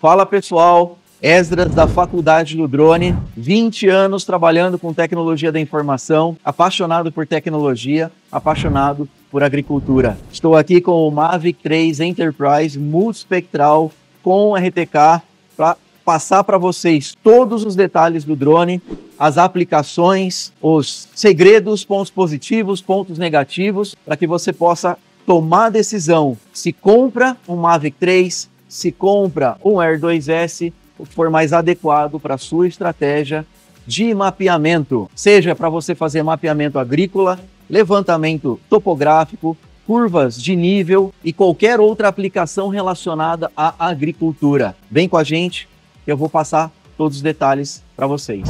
Fala pessoal, Esdras da Faculdade do Drone, 20 anos trabalhando com tecnologia da informação, apaixonado por tecnologia, apaixonado por agricultura. Estou aqui com o Mavic 3 Enterprise multispectral com RTK para passar para vocês todos os detalhes do drone, as aplicações, os segredos, pontos positivos, pontos negativos, para que você possa tomar a decisão se compra um Mavic 3, se compra um Air 2S, o que for mais adequado para a sua estratégia de mapeamento, seja para você fazer mapeamento agrícola, levantamento topográfico, curvas de nível e qualquer outra aplicação relacionada à agricultura. Vem com a gente que eu vou passar todos os detalhes para vocês.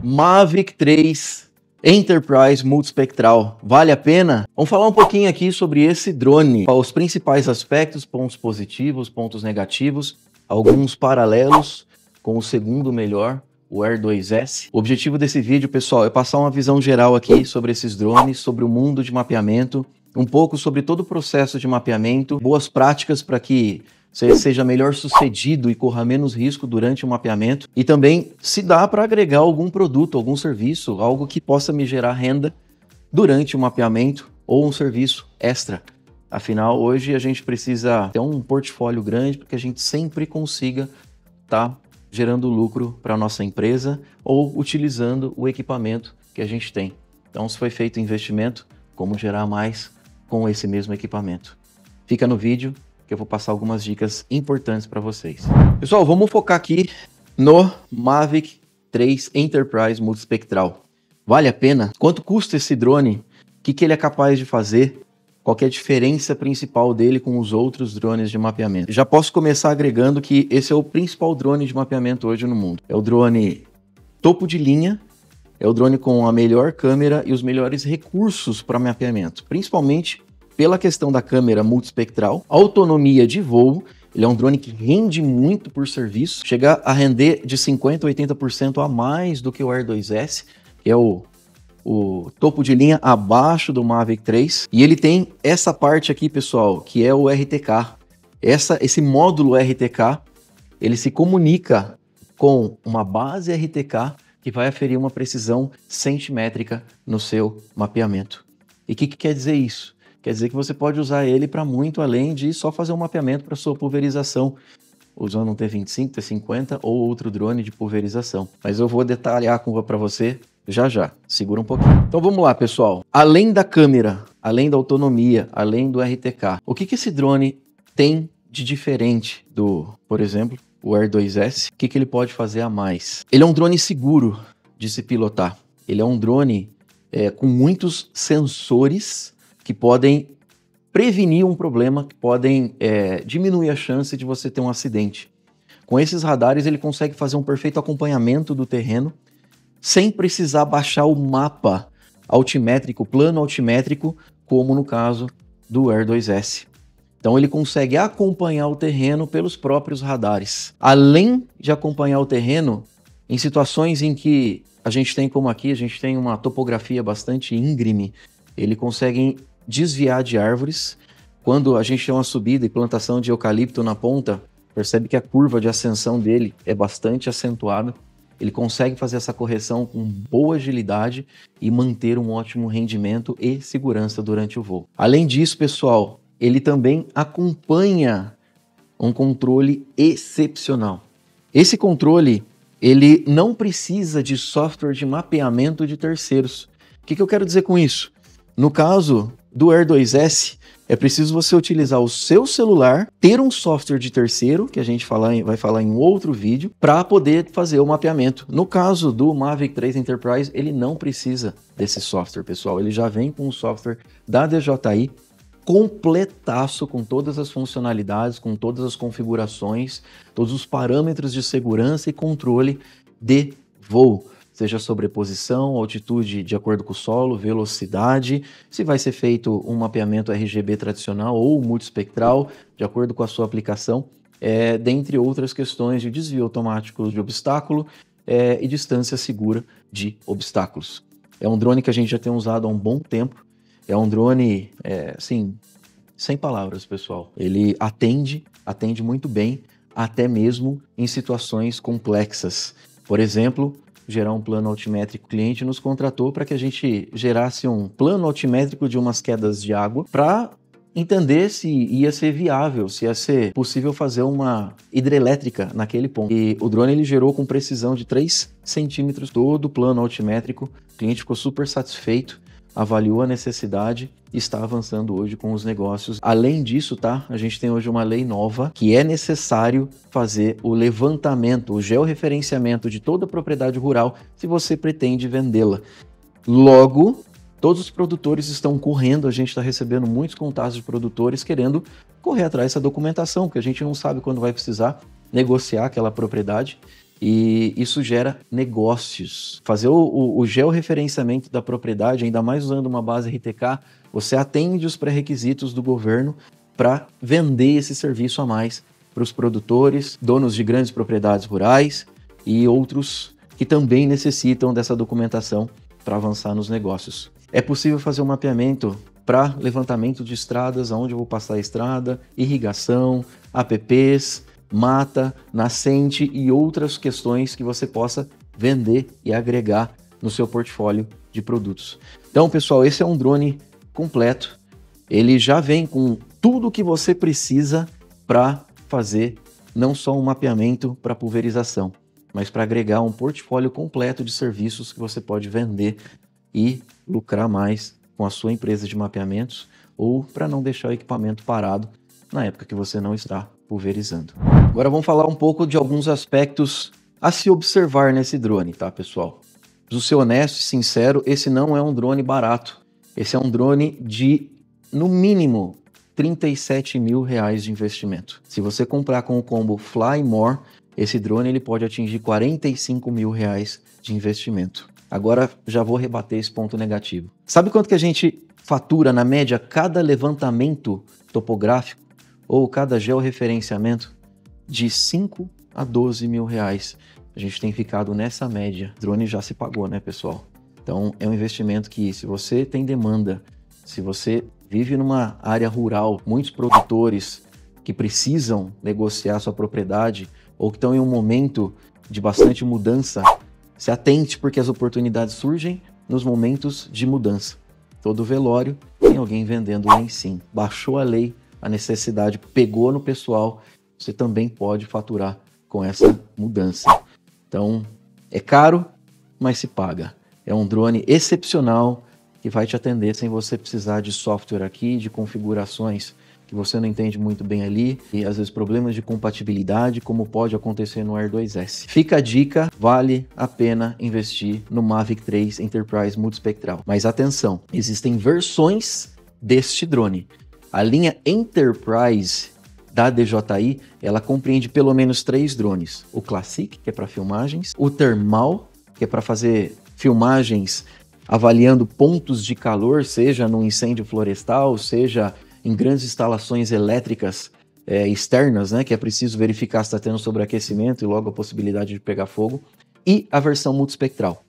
Mavic 3 Enterprise multispectral, vale a pena? Vamos falar um pouquinho aqui sobre esse drone, os principais aspectos, pontos positivos, pontos negativos, alguns paralelos com o segundo melhor, o Air 2S. O objetivo desse vídeo, pessoal, é passar uma visão geral aqui sobre esses drones, sobre o mundo de mapeamento, um pouco sobre todo o processo de mapeamento, boas práticas para que você seja melhor sucedido e corra menos risco durante o mapeamento. E também se dá para agregar algum produto, algum serviço, algo que possa me gerar renda durante o mapeamento ou um serviço extra. Afinal, hoje a gente precisa ter um portfólio grande para que a gente sempre consiga estar gerando lucro para a nossa empresa ou utilizando o equipamento que a gente tem. Então, se foi feito investimento, como gerar mais com esse mesmo equipamento? Fica no vídeo que eu vou passar algumas dicas importantes para vocês. Pessoal, vamos focar aqui no Mavic 3 Enterprise multispectral. Vale a pena? Quanto custa esse drone? O que ele é capaz de fazer? Qual que é a diferença principal dele com os outros drones de mapeamento? Já posso começar agregando que esse é o principal drone de mapeamento hoje no mundo. É o drone topo de linha, é o drone com a melhor câmera e os melhores recursos para mapeamento, principalmente pela questão da câmera multispectral, autonomia de voo. Ele é um drone que rende muito por serviço, chega a render de 50% a 80% a mais do que o Air 2S, que é o topo de linha abaixo do Mavic 3. E ele tem essa parte aqui, pessoal, que é o RTK. Esse módulo RTK, ele se comunica com uma base RTK que vai aferir uma precisão centimétrica no seu mapeamento. E o que quer dizer isso? Quer dizer que você pode usar ele para muito além de só fazer um mapeamento para sua pulverização, usando um T25, T50 ou outro drone de pulverização. Mas eu vou detalhar para você já. Segura um pouquinho. Então vamos lá, pessoal. Além da câmera, além da autonomia, além do RTK, o que esse drone tem de diferente do, por exemplo, o Air 2S? O que ele pode fazer a mais? Ele é um drone seguro de se pilotar. Ele é um drone com muitos sensores que podem prevenir um problema, que podem diminuir a chance de você ter um acidente. Com esses radares, ele consegue fazer um perfeito acompanhamento do terreno, sem precisar baixar o mapa altimétrico, plano altimétrico, como no caso do Air 2S. Então ele consegue acompanhar o terreno pelos próprios radares. Além de acompanhar o terreno, em situações em que a gente tem, como aqui, a gente tem uma topografia bastante íngreme, ele consegue desviar de árvores. Quando a gente tem uma subida e plantação de eucalipto na ponta, percebe que a curva de ascensão dele é bastante acentuada. Ele consegue fazer essa correção com boa agilidade e manter um ótimo rendimento e segurança durante o voo. Além disso, pessoal, ele também acompanha um controle excepcional. Esse controle, ele não precisa de software de mapeamento de terceiros. O que eu quero dizer com isso? No caso do Air 2S, é preciso você utilizar o seu celular, ter um software de terceiro, que a gente vai falar em outro vídeo, para poder fazer o mapeamento. No caso do Mavic 3 Enterprise, ele não precisa desse software, pessoal. Ele já vem com o software da DJI, completaço, com todas as funcionalidades, com todas as configurações, todos os parâmetros de segurança e controle de voo. Seja sobreposição, altitude de acordo com o solo, velocidade, se vai ser feito um mapeamento RGB tradicional ou multispectral, de acordo com a sua aplicação. dentre outras questões de desvio automático de obstáculo e distância segura de obstáculos. É um drone que a gente já tem usado há um bom tempo, é um drone, assim, sem palavras, pessoal. Ele atende muito bem, até mesmo em situações complexas. Por exemplo, gerar um plano altimétrico. O cliente nos contratou para que a gente gerasse um plano altimétrico de umas quedas de água para entender se ia ser viável, se ia ser possível fazer uma hidrelétrica naquele ponto. E o drone ele gerou com precisão de 3 centímetros todo o plano altimétrico. O cliente ficou super satisfeito, avaliou a necessidade e está avançando hoje com os negócios. Além disso, tá? A gente tem hoje uma lei nova que é necessário fazer o levantamento, o georreferenciamento de toda a propriedade rural se você pretende vendê-la. Logo, todos os produtores estão correndo, a gente está recebendo muitos contatos de produtores querendo correr atrás dessa documentação, porque a gente não sabe quando vai precisar negociar aquela propriedade. E isso gera negócios. Fazer o georreferenciamento da propriedade, ainda mais usando uma base RTK, você atende os pré-requisitos do governo para vender esse serviço a mais para os produtores, donos de grandes propriedades rurais e outros que também necessitam dessa documentação para avançar nos negócios. É possível fazer um mapeamento para levantamento de estradas, aonde eu vou passar a estrada, irrigação, APPs, mata, nascente e outras questões que você possa vender e agregar no seu portfólio de produtos. Então, pessoal, esse é um drone completo. Ele já vem com tudo o que você precisa para fazer não só um mapeamento para pulverização, mas para agregar um portfólio completo de serviços que você pode vender e lucrar mais com a sua empresa de mapeamentos ou para não deixar o equipamento parado na época que você não está pulverizando. Agora vamos falar um pouco de alguns aspectos a se observar nesse drone, tá, pessoal? Preciso ser honesto e sincero, esse não é um drone barato. Esse é um drone de, no mínimo, R$37 mil de investimento. Se você comprar com o combo Fly More, esse drone ele pode atingir R$45 mil de investimento. Agora já vou rebater esse ponto negativo. Sabe quanto que a gente fatura na média cada levantamento topográfico ou cada georreferenciamento? De 5 a 12 mil reais. A gente tem ficado nessa média. O drone já se pagou, né, pessoal? Então é um investimento que, se você tem demanda, se você vive numa área rural, muitos produtores que precisam negociar sua propriedade ou que estão em um momento de bastante mudança, se atente, porque as oportunidades surgem nos momentos de mudança. Todo velório tem alguém vendendo lá em cima. Baixou a lei, a necessidade pegou no pessoal, você também pode faturar com essa mudança. Então, é caro, mas se paga. É um drone excepcional que vai te atender sem você precisar de software aqui, de configurações que você não entende muito bem ali, e às vezes problemas de compatibilidade, como pode acontecer no Air 2S. Fica a dica, vale a pena investir no Mavic 3 Enterprise Multispectral. Mas atenção, existem versões deste drone. A linha Enterprise da DJI, ela compreende pelo menos 3 drones. O Classic, que é para filmagens, o Thermal, que é para fazer filmagens avaliando pontos de calor, seja num incêndio florestal, seja em grandes instalações elétricas externas, né, que é preciso verificar se está tendo sobreaquecimento e logo a possibilidade de pegar fogo, e a versão multispectral.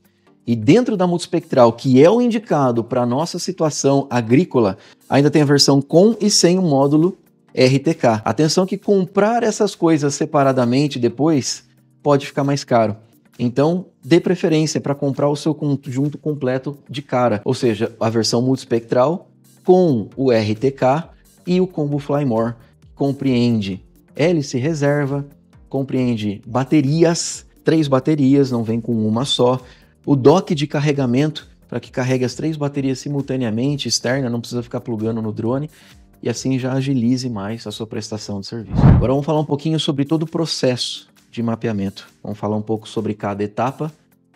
E dentro da multispectral, que é o indicado para a nossa situação agrícola, ainda tem a versão com e sem o módulo RTK. Atenção que comprar essas coisas separadamente depois pode ficar mais caro. Então, dê preferência para comprar o seu conjunto completo de cara, ou seja, a versão multispectral com o RTK e o combo Fly More, que compreende hélice reserva, compreende baterias, 3 baterias, não vem com uma só, o dock de carregamento, para que carregue as 3 baterias simultaneamente, externa, não precisa ficar plugando no drone, e assim já agilize mais a sua prestação de serviço. Agora vamos falar um pouquinho sobre todo o processo de mapeamento. Vamos falar um pouco sobre cada etapa,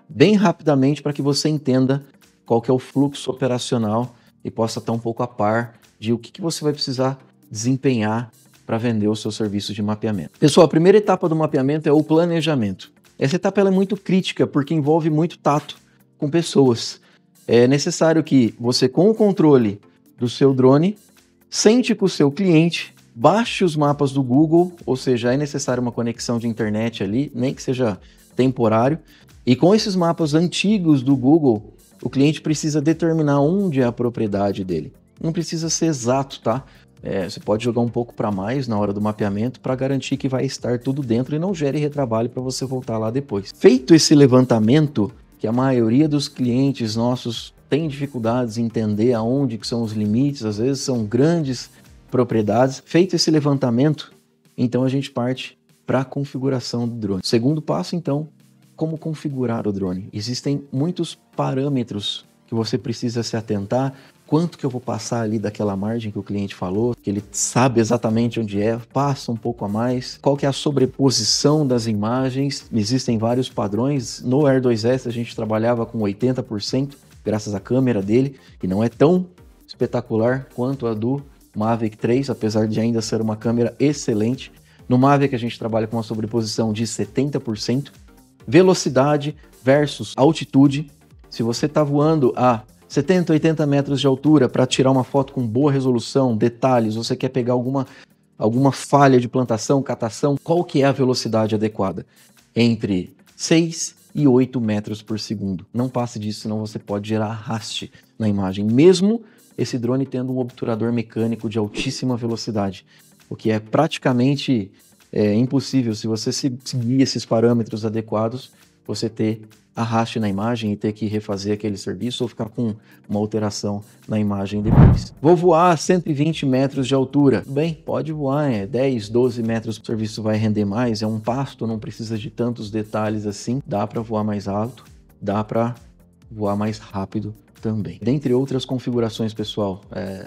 bem rapidamente, para que você entenda qual que é o fluxo operacional e possa estar um pouco a par de o que você vai precisar desempenhar para vender o seu serviço de mapeamento. Pessoal, a primeira etapa do mapeamento é o planejamento. Essa etapa ela é muito crítica porque envolve muito tato com pessoas. É necessário que você, com o controle do seu drone, sente com o seu cliente, Baixe os mapas do Google, ou seja, é necessária uma conexão de internet ali, nem que seja temporário. E com esses mapas antigos do Google, o cliente precisa determinar onde é a propriedade dele. Não precisa ser exato, tá? Você pode jogar um pouco para mais na hora do mapeamento para garantir que vai estar tudo dentro e não gere retrabalho para você voltar lá depois. Feito esse levantamento, que a maioria dos clientes nossos tem dificuldades em entender aonde que são os limites, às vezes são grandes propriedades. Feito esse levantamento, então a gente parte para a configuração do drone. Segundo passo, então, como configurar o drone. Existem muitos parâmetros que você precisa se atentar. Quanto que eu vou passar ali daquela margem que o cliente falou, que ele sabe exatamente onde é, passa um pouco a mais. Qual que é a sobreposição das imagens? Existem vários padrões. No Air 2S a gente trabalhava com 80%, graças à câmera dele, que não é tão espetacular quanto a do Mavic 3, apesar de ainda ser uma câmera excelente. No Mavic a gente trabalha com uma sobreposição de 70%. Velocidade versus altitude. Se você está voando a 70, 80 metros de altura para tirar uma foto com boa resolução, detalhes, você quer pegar alguma falha de plantação, catação, qual que é a velocidade adequada? Entre 6 e 8 metros por segundo. Não passe disso, senão você pode gerar arraste na imagem, mesmo esse drone tendo um obturador mecânico de altíssima velocidade, o que é praticamente impossível, se você seguir esses parâmetros adequados, você ter arraste na imagem e ter que refazer aquele serviço ou ficar com uma alteração na imagem depois. Vou voar a 120 metros de altura. Bem, pode voar, 10, 12 metros, o serviço vai render mais, é um pasto, não precisa de tantos detalhes assim, dá para voar mais alto, dá para voar mais rápido também. Dentre outras configurações, pessoal,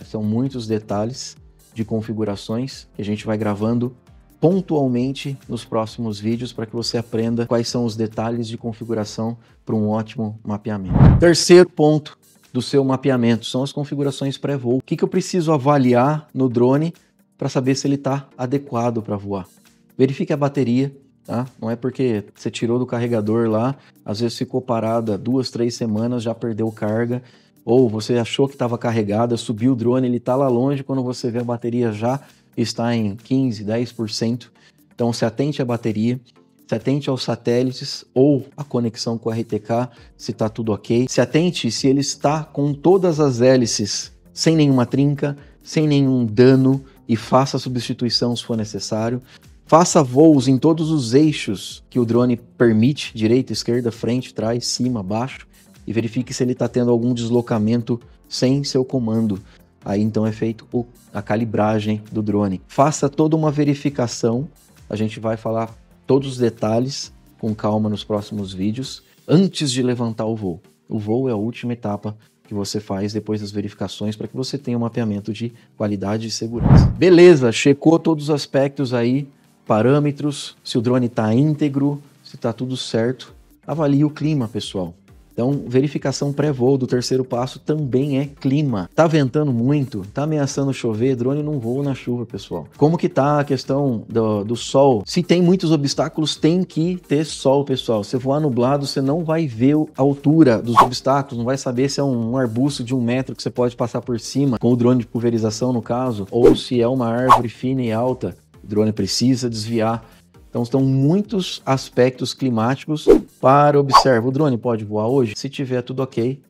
são muitos detalhes de configurações que a gente vai gravando pontualmente nos próximos vídeos para que você aprenda quais são os detalhes de configuração para um ótimo mapeamento. Terceiro ponto do seu mapeamento são as configurações pré-voo. O que eu preciso avaliar no drone para saber se ele está adequado para voar? Verifique a bateria, tá? Não é porque você tirou do carregador lá, às vezes ficou parada 2, 3 semanas, já perdeu carga, ou você achou que estava carregada, subiu o drone, ele está lá longe, quando você vê a bateria já está em 15, 10%. Então se atente à bateria, se atente aos satélites ou a conexão com o RTK, se está tudo ok. Se atente se ele está com todas as hélices sem nenhuma trinca, sem nenhum dano, e faça a substituição se for necessário. Faça voos em todos os eixos que o drone permite, direita, esquerda, frente, trás, cima, baixo, e verifique se ele está tendo algum deslocamento sem seu comando. Aí então é feito a calibragem do drone. Faça toda uma verificação, a gente vai falar todos os detalhes com calma nos próximos vídeos, antes de levantar o voo. O voo é a última etapa que você faz depois das verificações para que você tenha um mapeamento de qualidade e segurança. Beleza, checou todos os aspectos aí, parâmetros, se o drone está íntegro, se está tudo certo. Avalie o clima, pessoal. Então, verificação pré-voo do terceiro passo também é clima. Tá ventando muito, tá ameaçando chover, drone não voa na chuva, pessoal. Como que tá a questão do sol? Se tem muitos obstáculos, tem que ter sol, pessoal. Se voar nublado, você não vai ver a altura dos obstáculos, não vai saber se é um arbusto de 1 metro que você pode passar por cima, com o drone de pulverização no caso, ou se é uma árvore fina e alta, o drone precisa desviar. Então, estão muitos aspectos climáticos para observar. O drone pode voar hoje? Se tiver tudo ok,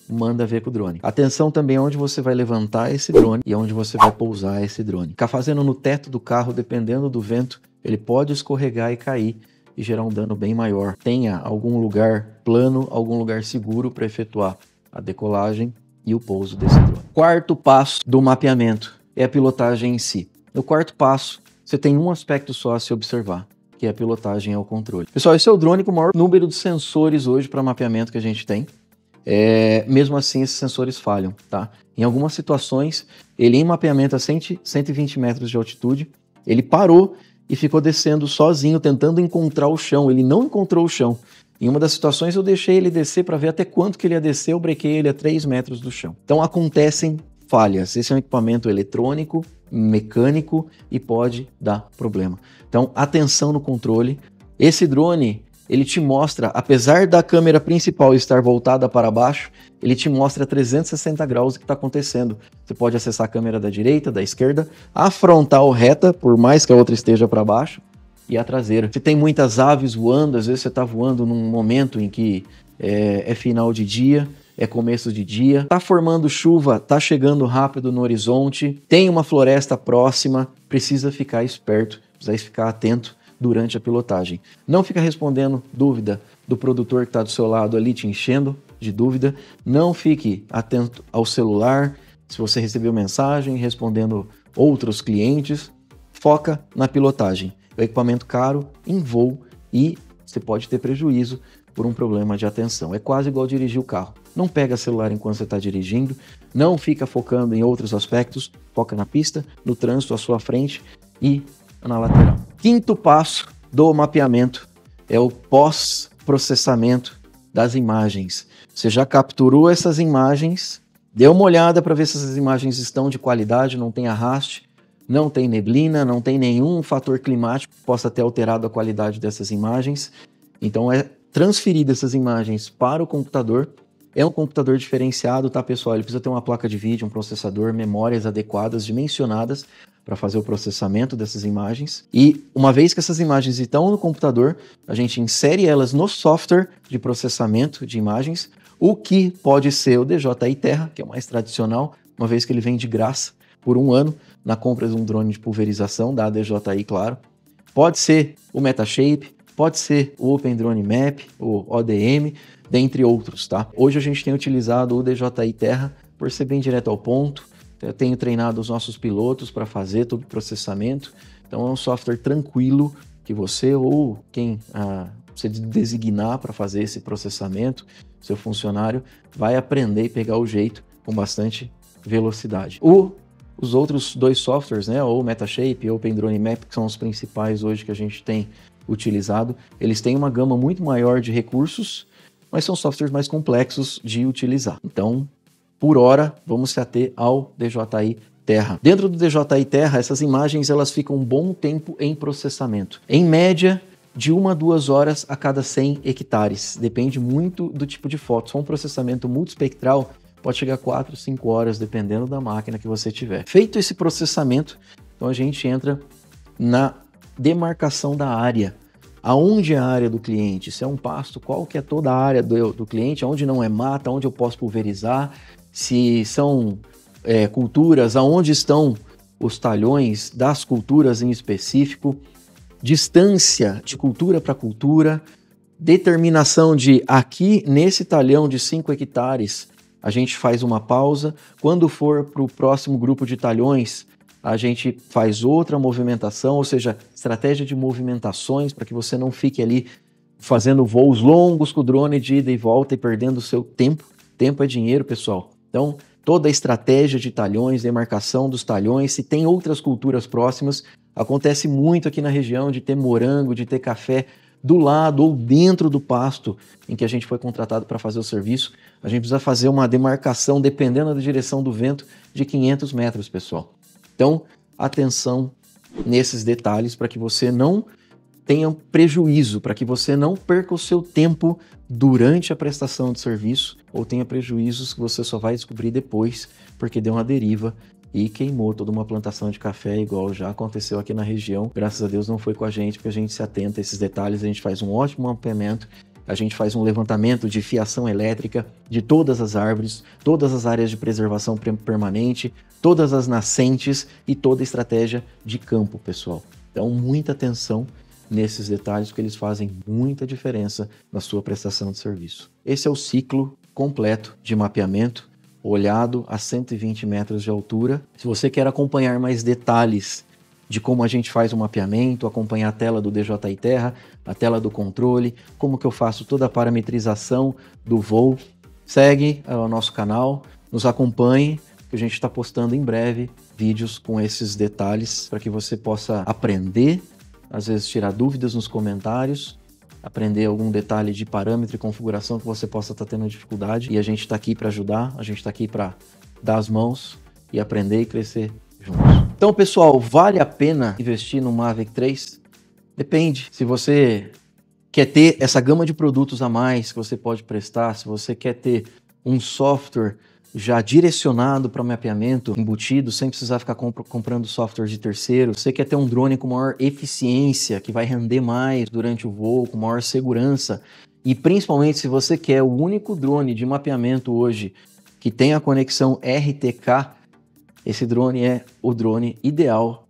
manda ver com o drone. Atenção também onde você vai levantar esse drone e onde você vai pousar esse drone. Ficar fazendo no teto do carro, dependendo do vento, ele pode escorregar e cair e gerar um dano bem maior. Tenha algum lugar plano, algum lugar seguro para efetuar a decolagem e o pouso desse drone. Quarto passo do mapeamento é a pilotagem em si. No quarto passo, você tem um aspecto só a se observar, que é a pilotagem ao controle. Pessoal, esse é o drone com o maior número de sensores hoje para mapeamento que a gente tem. Mesmo assim, esses sensores falham, tá? Em algumas situações, ele em mapeamento a 120 metros de altitude, ele parou e ficou descendo sozinho, tentando encontrar o chão. Ele não encontrou o chão. Em uma das situações, eu deixei ele descer para ver até quanto que ele ia descer, eu brequei ele a 3 metros do chão. Então, acontecem falhas. Esse é um equipamento eletrônico, mecânico e pode dar problema. Então, atenção no controle. Esse drone, ele te mostra, apesar da câmera principal estar voltada para baixo, ele te mostra 360 graus o que está acontecendo. Você pode acessar a câmera da direita, da esquerda, a frontal reta, por mais que a outra esteja para baixo, e a traseira. Se tem muitas aves voando, às vezes você está voando num momento em que é final de dia, é começo de dia, tá formando chuva, tá chegando rápido no horizonte, tem uma floresta próxima, precisa ficar esperto, precisa ficar atento durante a pilotagem. Não fica respondendo dúvida do produtor que está do seu lado ali te enchendo de dúvida, não fique atento ao celular, se você recebeu mensagem, respondendo outros clientes, foca na pilotagem. O equipamento caro, em voo, e você pode ter prejuízo por um problema de atenção. É quase igual dirigir o carro. Não pega celular enquanto você está dirigindo, não fica focando em outros aspectos, foca na pista, no trânsito à sua frente e na lateral. Quinto passo do mapeamento é o pós-processamento das imagens. Você já capturou essas imagens, deu uma olhada para ver se essas imagens estão de qualidade, não tem arraste, não tem neblina, não tem nenhum fator climático que possa ter alterado a qualidade dessas imagens. Então é transferir essas imagens para o computador. É um computador diferenciado, tá, pessoal? Ele precisa ter uma placa de vídeo, um processador, memórias adequadas, dimensionadas para fazer o processamento dessas imagens. E uma vez que essas imagens estão no computador, a gente insere elas no software de processamento de imagens, o que pode ser o DJI Terra, que é o mais tradicional, uma vez que ele vem de graça por 1 ano na compra de um drone de pulverização da DJI, claro. Pode ser o Metashape, pode ser o Open Drone Map, o ODM, dentre outros, tá? Hoje a gente tem utilizado o DJI Terra por ser bem direto ao ponto. Eu tenho treinado os nossos pilotos para fazer todo o processamento. Então é um software tranquilo que você ou quem você designar para fazer esse processamento, seu funcionário, vai aprender e pegar o jeito com bastante velocidade. Os outros 2 softwares, né, ou Metashape e Open Drone Map, que são os principais hoje que a gente tem utilizado, eles têm uma gama muito maior de recursos, mas são softwares mais complexos de utilizar. Então, por hora, vamos se ater ao DJI Terra. Dentro do DJI Terra, essas imagens elas ficam um bom tempo em processamento. Em média, de 1 a 2 horas a cada 100 hectares. Depende muito do tipo de foto. Só um processamento multispectral pode chegar a 4, 5 horas, dependendo da máquina que você tiver. Feito esse processamento, então a gente entra na demarcação da área. Aonde é a área do cliente? Se é um pasto, qual que é toda a área do cliente? Aonde não é mata, aonde eu posso pulverizar? Se são culturas, aonde estão os talhões das culturas em específico? Distância de cultura para cultura, determinação de aqui nesse talhão de 5 hectares, a gente faz uma pausa. Quando for para o próximo grupo de talhões, a gente faz outra movimentação, ou seja, estratégia de movimentações para que você não fique ali fazendo voos longos com o drone de ida e volta e perdendo o seu tempo. Tempo é dinheiro, pessoal. Então, toda a estratégia de talhões, demarcação dos talhões, se tem outras culturas próximas, acontece muito aqui na região de ter morango, de ter café do lado ou dentro do pasto em que a gente foi contratado para fazer o serviço. A gente precisa fazer uma demarcação, dependendo da direção do vento, de 500 metros, pessoal. Então, atenção nesses detalhes para que você não tenha prejuízo, para que você não perca o seu tempo durante a prestação de serviço ou tenha prejuízos que você só vai descobrir depois porque deu uma deriva e queimou toda uma plantação de café, igual já aconteceu aqui na região. Graças a Deus não foi com a gente, porque a gente se atenta a esses detalhes, a gente faz um ótimo mapeamento, a gente faz um levantamento de fiação elétrica de todas as árvores, todas as áreas de preservação permanente, todas as nascentes e toda a estratégia de campo, pessoal. Então, muita atenção nesses detalhes, porque eles fazem muita diferença na sua prestação de serviço. Esse é o ciclo completo de mapeamento, olhado a 120 metros de altura. Se você quer acompanhar mais detalhes de como a gente faz o mapeamento, acompanhar a tela do DJI Terra, a tela do controle, como que eu faço toda a parametrização do voo, segue o nosso canal, nos acompanhe, que a gente está postando em breve vídeos com esses detalhes para que você possa aprender, às vezes tirar dúvidas nos comentários, aprender algum detalhe de parâmetro e configuração que você possa estar tendo dificuldade, e a gente está aqui para ajudar, a gente está aqui para dar as mãos e aprender e crescer juntos. Então, pessoal, vale a pena investir no Mavic 3? Depende. Se você quer ter essa gama de produtos a mais que você pode prestar, se você quer ter um software já direcionado para mapeamento embutido, sem precisar ficar comprando software de terceiro, você quer ter um drone com maior eficiência, que vai render mais durante o voo, com maior segurança, e principalmente se você quer o único drone de mapeamento hoje que tem a conexão RTK, esse drone é o drone ideal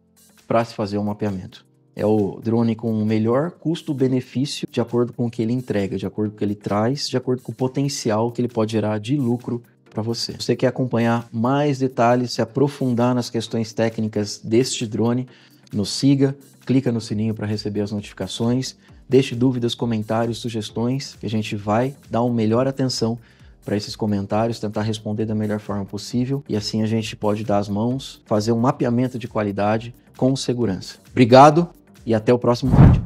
para se fazer um mapeamento. É o drone com o melhor custo-benefício de acordo com o que ele entrega, de acordo com o que ele traz, de acordo com o potencial que ele pode gerar de lucro para você. Se você quer acompanhar mais detalhes, se aprofundar nas questões técnicas deste drone, nos siga, clica no sininho para receber as notificações, deixe dúvidas, comentários, sugestões, que a gente vai dar uma melhor atenção para esses comentários, tentar responder da melhor forma possível e assim a gente pode dar as mãos, fazer um mapeamento de qualidade com segurança. Obrigado e até o próximo vídeo.